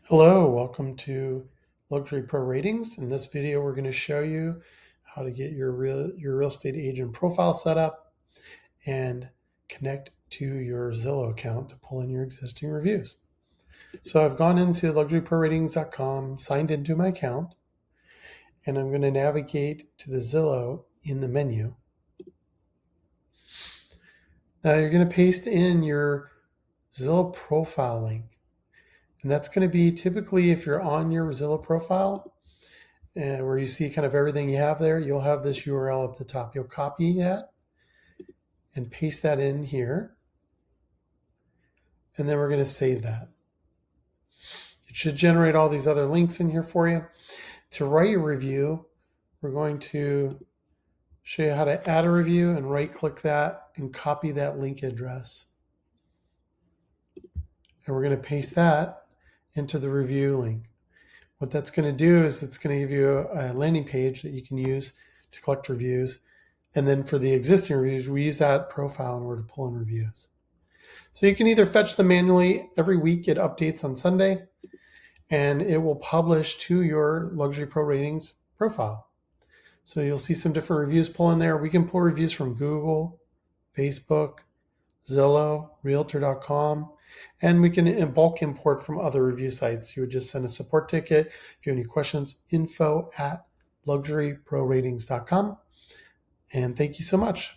Hello, welcome to Luxury Pro Ratings. In this video, we're going to show you how to get your real estate agent profile set up and connect to your Zillow account to pull in your existing reviews. So I've gone into LuxuryProRatings.com, signed into my account, and I'm going to navigate to the Zillow in the menu. Now you're going to paste in your Zillow profile link. And that's going to be typically if you're on your Zillow profile, and where you see kind of everything you have there, you'll have this URL up the top. You'll copy that and paste that in here. And then we're going to save that. It should generate all these other links in here for you. To write a review, we're going to show you how to add a review and right-click that and copy that link address. And we're going to paste that into the review link. What that's going to do is it's going to give you a landing page that you can use to collect reviews. And then for the existing reviews, we use that profile in order to pull in reviews. So you can either fetch them manually. Every week it updates on Sunday, and it will publish to your Luxury Pro Ratings profile. So you'll see some different reviews pull in there. We can pull reviews from Google, Facebook, Zillow, Realtor.com, and we can bulk import from other review sites. You would just send a support ticket. If you have any questions, info@LuxuryProRatings.com. And thank you so much.